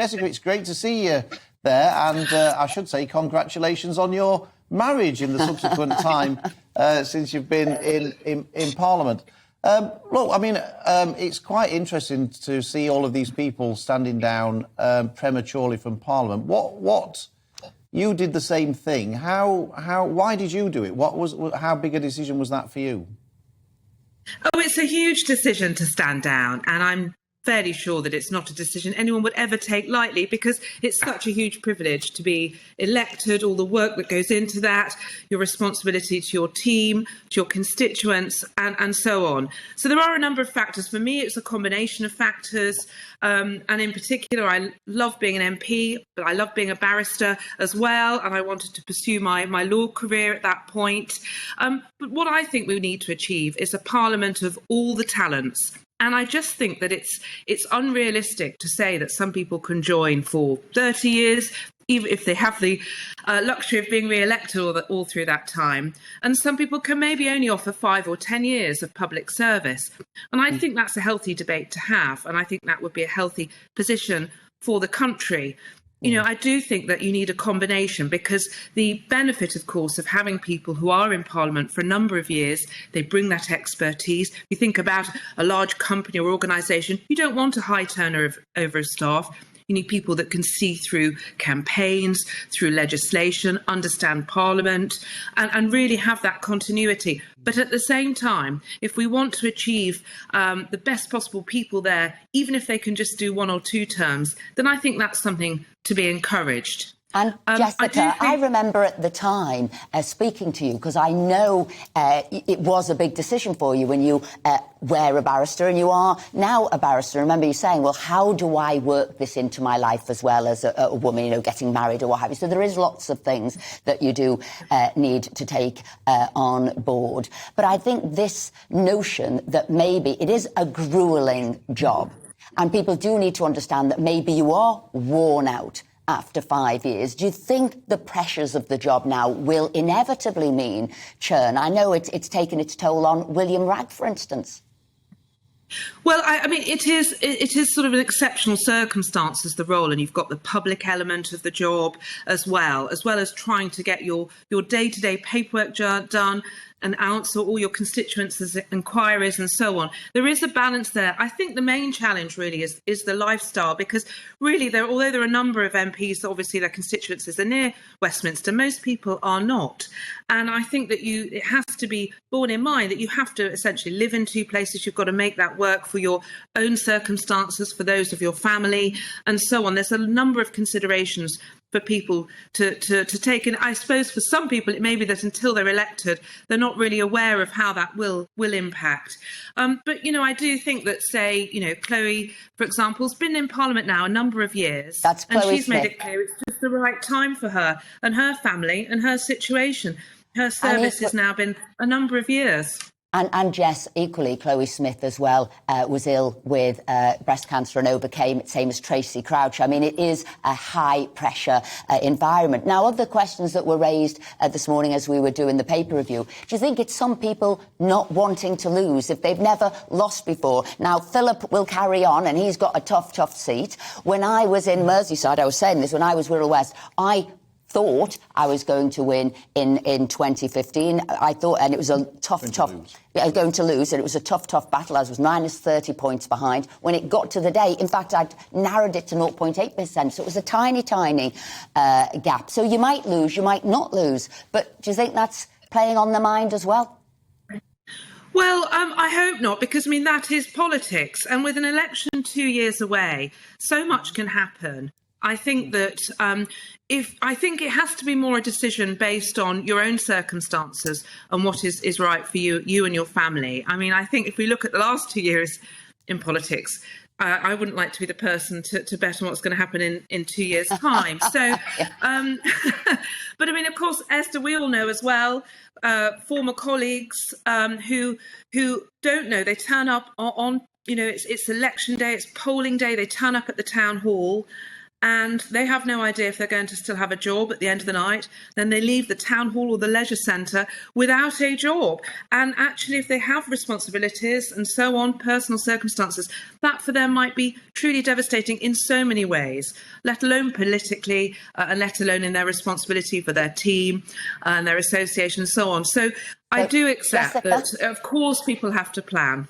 Jessica, it's great to see you there, and I should say congratulations on your marriage in the subsequent time since you've been in Parliament. Look, I mean, it's quite interesting to see all of these people standing down prematurely from Parliament. What you did the same thing. Why did you do it? How big a decision was that for you? Oh, it's a huge decision to stand down, and I'm fairly sure that it's not a decision anyone would ever take lightly, because it's such a huge privilege to be elected, all the work that goes into that, your responsibility to your team, to your constituents, and so on. So there are a number of factors. For me, it's a combination of factors, and in particular, I love being an MP, but I love being a barrister as well, and I wanted to pursue my law career at that point. But what I think we need to achieve is a parliament of all the talents. And I just think that it's unrealistic to say that some people can join for 30 years, even if they have the luxury of being re-elected all through that time. And some people can maybe only offer 5 or 10 years of public service. And I think that's a healthy debate to have. And I think that would be a healthy position for the country. You know, I do think that you need a combination, because the benefit, of course, of having people who are in Parliament for a number of years, they bring that expertise. You think about a large company or organisation, you don't want a high turnover of staff. You need people that can see through campaigns, through legislation, understand Parliament, and really have that continuity. But at the same time, if we want to achieve the best possible people there, even if they can just do 1 or 2 terms, then I think that's something to be encouraged. And Jessica, I remember at the time speaking to you, because I know it was a big decision for you when you were a barrister, and you are now a barrister. I remember you saying, well, how do I work this into my life as well as a woman, you know, getting married or what have you? So there is lots of things that you do need to take on board. But I think this notion that maybe it is a gruelling job, and people do need to understand that maybe you are worn out after 5 years. Do you think the pressures of the job now will inevitably mean churn? I know it's taken its toll on William Ragg, for instance. Well, I mean, it is sort of an exceptional circumstance as the role, and you've got the public element of the job as well as trying to get your day-to-day paperwork done and answer all your constituents' inquiries and so on. There is a balance there. I think the main challenge really is the lifestyle, because really, although there are a number of MPs that obviously their constituencies are near Westminster, most people are not. And I think that it has to be borne in mind that you have to essentially live in 2 places. You've got to make that work for your own circumstances, for those of your family, and so on. There's a number of considerations for people to take in. I suppose for some people it may be that until they're elected, they're not really aware of how that will impact. But, you know, I do think that, say, you know, Chloe, for example, has been in Parliament now a number of years. That's Chloe and she's Smith. made it clear it's just the right time for her and her family and her situation. Her service has now been a number of years. And Jess, equally, Chloe Smith as well was ill with breast cancer and overcame it, same as Tracy Crouch. I mean, it is a high-pressure environment. Now, other questions that were raised this morning as we were doing the paper review, do you think it's some people not wanting to lose if they've never lost before? Now, Philip will carry on, and he's got a tough seat. When I was in Merseyside, I was saying this, when I was Wirral West, I thought I was going to win in 2015. I thought, and it was a tough. I was going to lose, and it was a tough battle. I was minus 30 points behind. When it got to the day, in fact, I'd narrowed it to 0.8%, so it was a tiny gap. So you might lose, you might not lose. But do you think that's playing on the mind as well? Well, I hope not, because, I mean, that is politics. And with an election 2 years away, so much can happen. I think that I think it has to be more a decision based on your own circumstances and what is right for you and your family. I mean, I think if we look at the last 2 years in politics, I wouldn't like to be the person to bet on what's going to happen in 2 years' time. So, but I mean, of course, Esther, we all know as well, former colleagues who don't know. They turn up on you know, it's election day, it's polling day. They turn up at the town hall. and they have no idea if they're going to still have a job at the end of the night. Then they leave the town hall or the leisure centre without a job. And actually, if they have responsibilities and so on, personal circumstances, that for them might be truly devastating in so many ways, let alone politically, and let alone in their responsibility for their team and their association and so on. So I do accept that, of course, people have to plan.